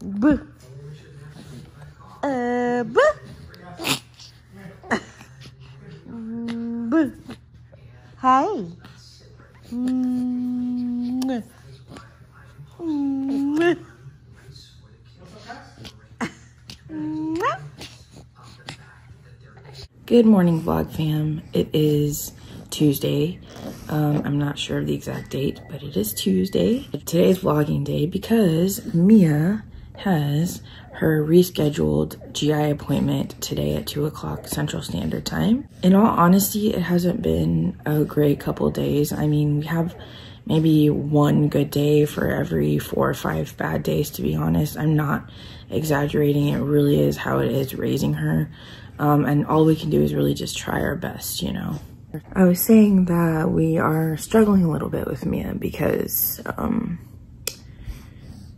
Buh. Buh. Buh. Hi. Good morning, vlog fam. It is Tuesday. I'm not sure of the exact date, but it is Tuesday. Today's vlogging day because Mia has her rescheduled GI appointment today at 2 o'clock Central Standard Time. In all honesty, it hasn't been a great couple days. I mean, we have maybe one good day for every 4 or 5 bad days, to be honest. I'm not exaggerating. It really is how it is raising her. And all we can do is really just try our best, you know. I was saying that we are struggling a little bit with Mia because,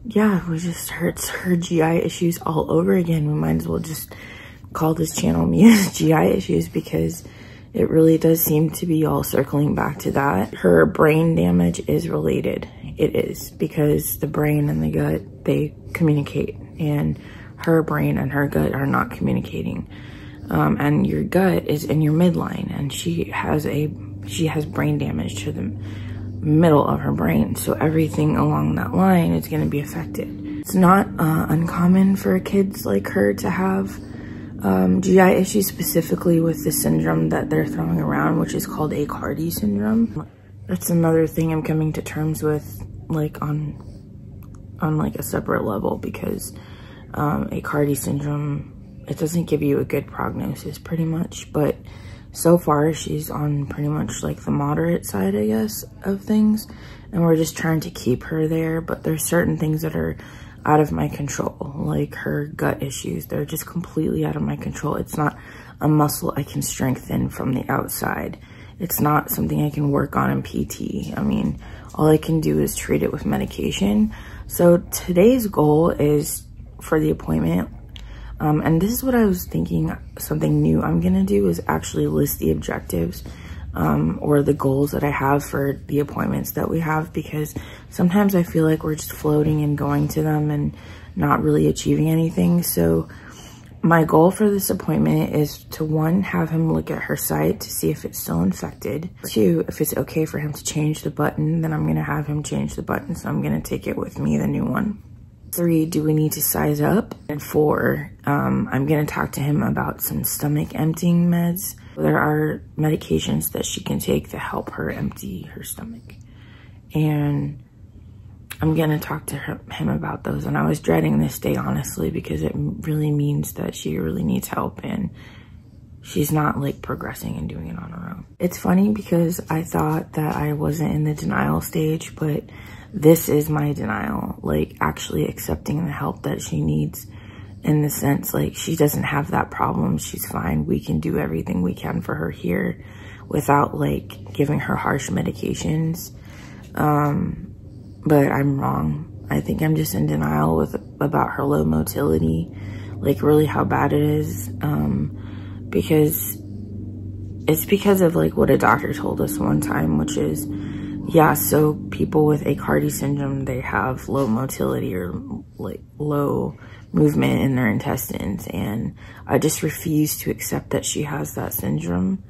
yeah, we just it's her GI issues all over again. We might as well just call this channel Mia's GI issues because it really does seem to be all circling back to that. Her brain damage is related. It is, because the brain and the gut, they communicate, and her brain and her gut are not communicating. And your gut is in your midline, and she has brain damage to the middle of her brain. So everything along that line is going to be affected. It's not uncommon for kids like her to have GI issues, specifically with the syndrome that they're throwing around, which is called Aicardi syndrome. That's another thing I'm coming to terms with, like on like a separate level, because Aicardi syndrome, it doesn't give you a good prognosis pretty much, but so far she's on pretty much like the moderate side, I guess, of things, and we're just trying to keep her there. But there's certain things that are out of my control, like her gut issues. They're just completely out of my control. It's not a muscle I can strengthen from the outside. It's not something I can work on in PT. I mean, all I can do is treat it with medication. So today's goal is for the appointment, and this is what I was thinking, something new I'm gonna do is actually list the objectives or the goals that I have for the appointments that we have, because sometimes I feel like we're just floating and going to them and not really achieving anything. So my goal for this appointment is to, 1, have him look at her site to see if it's still infected. 2, if it's okay for him to change the button, then I'm gonna have him change the button. So I'm gonna take it with me, the new one. 3, do we need to size up? And 4, I'm gonna talk to him about some stomach emptying meds. There are medications that she can take to help her empty her stomach, and I'm gonna talk to him about those. And I was dreading this day, honestly, because it really means that she really needs help and she's not like progressing and doing it on her own. It's funny because I thought that I wasn't in the denial stage, but this is my denial, like actually accepting the help that she needs, in the sense like she doesn't have that problem. She's fine. We can do everything we can for her here without like giving her harsh medications. But I'm wrong. I think I'm just in denial about her low motility, like really how bad it is. Because it's because of like what a doctor told us one time, which is, yeah, so people with Aicardi syndrome, they have low motility or like low movement in their intestines. And I just refuse to accept that she has that syndrome.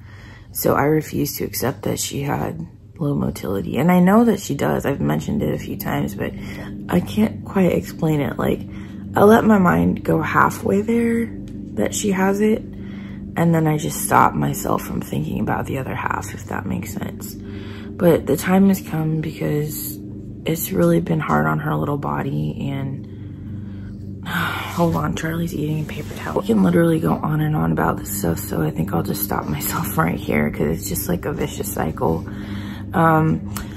So I refuse to accept that she had low motility. And I know that she does. I've mentioned it a few times, but I can't quite explain it. Like, I let my mind go halfway there that she has it, and then I just stop myself from thinking about the other half, if that makes sense. But the time has come because it's really been hard on her little body. And hold on, Charlie's eating a paper towel. I can literally go on and on about this stuff, so I think I'll just stop myself right here because it's just like a vicious cycle.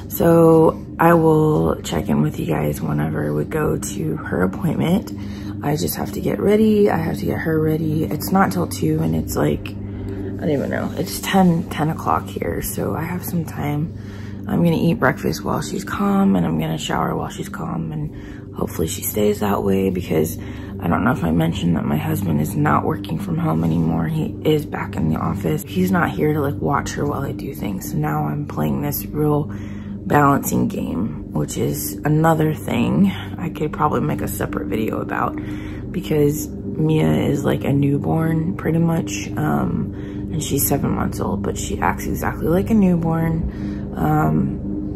So I will check in with you guys whenever we go to her appointment. I just have to get ready. I have to get her ready. It's not till 2, and it's like, I don't even know. It's 10 o'clock here, so I have some time. I'm gonna eat breakfast while she's calm, and I'm gonna shower while she's calm, and hopefully she stays that way, because I don't know if I mentioned that my husband is not working from home anymore. He is back in the office. He's not here to like watch her while I do things. So now I'm playing this real balancing game, which is another thing I could probably make a separate video about, because Mia is like a newborn pretty much, and she's 7 months old, but she acts exactly like a newborn.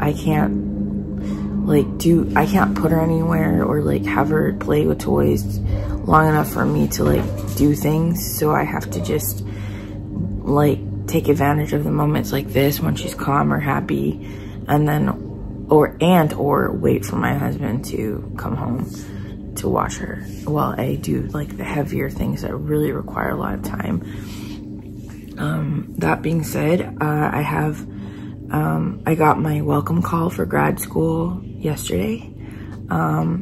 I can't put her anywhere or like have her play with toys long enough for me to like do things, so I have to just like take advantage of the moments like this when she's calm or happy, and then or wait for my husband to come home to watch her while I do like the heavier things that really require a lot of time. That being said, I got my welcome call for grad school yesterday.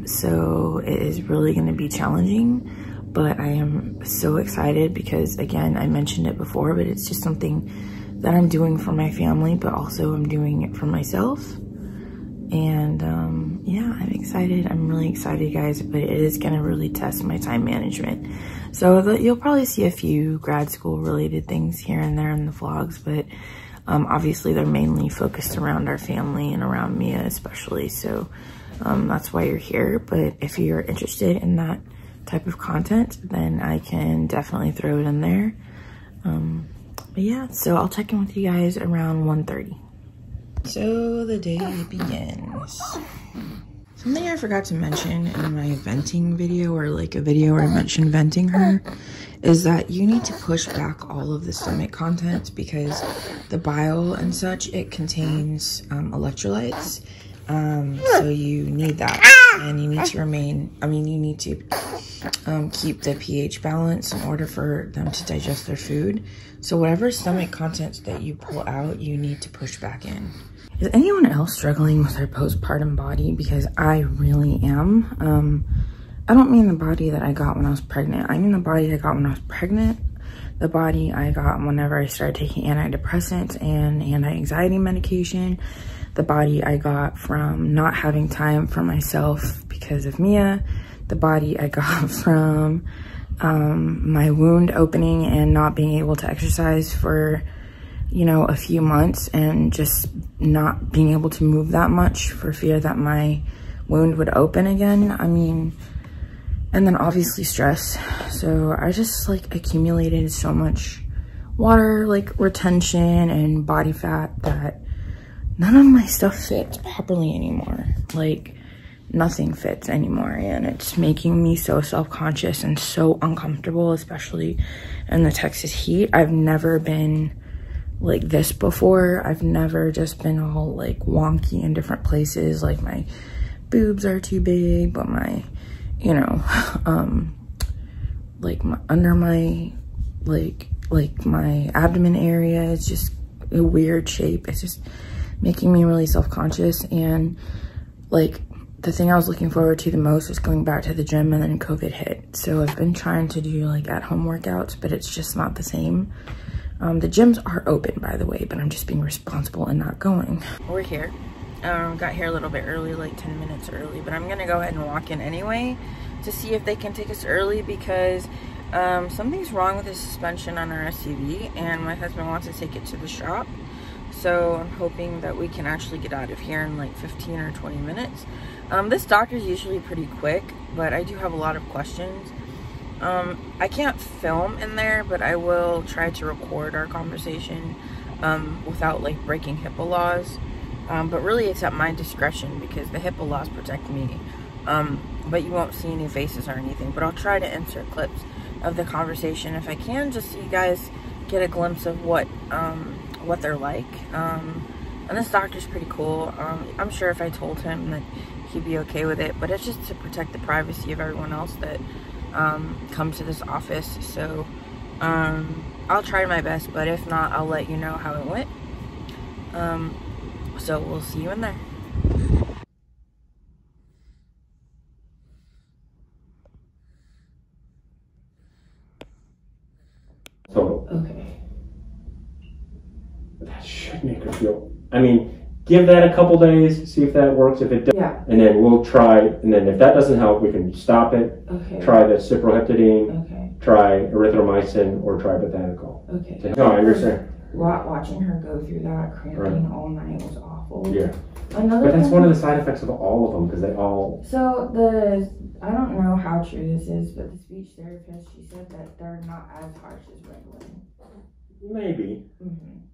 So it is really going to be challenging, but I am so excited because, again, I mentioned it before, but it's just something that I'm doing for my family, but also I'm doing it for myself. And yeah, I'm excited. I'm really excited, guys, but it is going to really test my time management. So you'll probably see a few grad school related things here and there in the vlogs, but obviously they're mainly focused around our family and around Mia especially. So that's why you're here. But if you're interested in that type of content, then I can definitely throw it in there. But yeah, so I'll check in with you guys around 1:30. So the day begins. Something I forgot to mention in my venting video, or like a video where I mentioned venting her, is that you need to push back all of the stomach contents, because the bile and such, it contains electrolytes. So you need that, and you need to you need to keep the pH balance in order for them to digest their food. So whatever stomach contents that you pull out, you need to push back in. Is anyone else struggling with their postpartum body? Because I really am. I don't mean the body that I got when I was pregnant. I mean the body I got when I was pregnant, the body I got whenever I started taking antidepressants and anti-anxiety medication, the body I got from not having time for myself because of Mia, the body I got from my wound opening and not being able to exercise for, you know, a few months, and just not being able to move that much for fear that my wound would open again. I mean, and then obviously stress. So I just like accumulated so much water like retention and body fat that none of my stuff fits properly anymore. Like nothing fits anymore, and it's making me so self-conscious and so uncomfortable, especially in the Texas heat. I've never been like this before. I've never just been all like wonky in different places, like my boobs are too big, but my, you know, like my under my like my abdomen area is just a weird shape. It's just making me really self-conscious. And like the thing I was looking forward to the most was going back to the gym, and then COVID hit. So I've been trying to do like at-home workouts, but it's just not the same. The gyms are open, by the way, but I'm just being responsible and not going. We're here. Got here a little bit early, like 10 minutes early, but I'm gonna go ahead and walk in anyway to see if they can take us early, because something's wrong with the suspension on our SUV, and my husband wants to take it to the shop. So I'm hoping that we can actually get out of here in like 15 or 20 minutes. This doctor's usually pretty quick, but I do have a lot of questions. I can't film in there, but I will try to record our conversation without like breaking HIPAA laws. But really it's at my discretion, because the HIPAA laws protect me. But you won't see any faces or anything, but I'll try to insert clips of the conversation if I can, just so you guys get a glimpse of what they're like. And this doctor's pretty cool. I'm sure if I told him that he'd be okay with it, but it's just to protect the privacy of everyone else that comes to this office. So I'll try my best, but if not, I'll let you know how it went. So we'll see you in there. So Okay. that should make her feel, I mean, give that a couple days, see if that works. If it does, Yeah. and then we'll try, and then if that doesn't help, we can stop it. Okay. Try the ciprofloxacin, Okay. try erythromycin, or try botanical. Okay. No, I understand. Watching her go through that cramping Right. all night was awful. awful. Yeah. Another But that's thing, one of the side effects of all of them, because they all... So I don't know how true this is, but the speech therapist, she said that they're not as harsh as Ritalin. Maybe.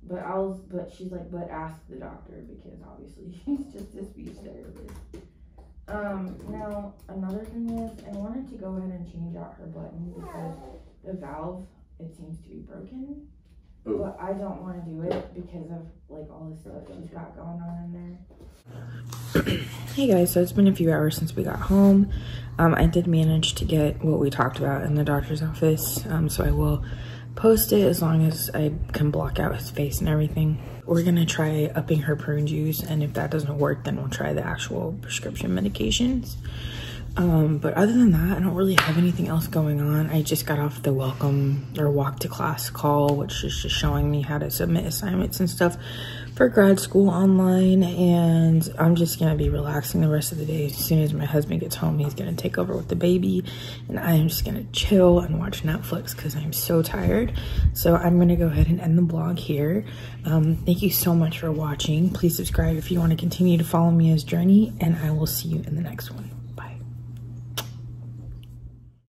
But she's like, but ask the doctor, because obviously he's just a speech therapist. Now, another thing is, I wanted to go ahead and change out her button because the valve, it seems to be broken. Ooh. But I don't want to do it because of like all the stuff she's got going on in there. Hey guys, so it's been a few hours since we got home. I did manage to get what we talked about in the doctor's office, so I will post it as long as I can block out his face and everything. We're gonna try upping her prune juice, and if that doesn't work, then we'll try the actual prescription medications. But other than that, I don't really have anything else going on. I just got off the walk to class call, which is just showing me how to submit assignments and stuff for grad school online, and I'm just gonna be relaxing the rest of the day. As soon as my husband gets home, he's gonna take over with the baby, and I'm just gonna chill and watch Netflix because I'm so tired. So I'm gonna go ahead and end the vlog here. Thank you so much for watching. Please subscribe if you want to continue to follow me as journey, and I will see you in the next one.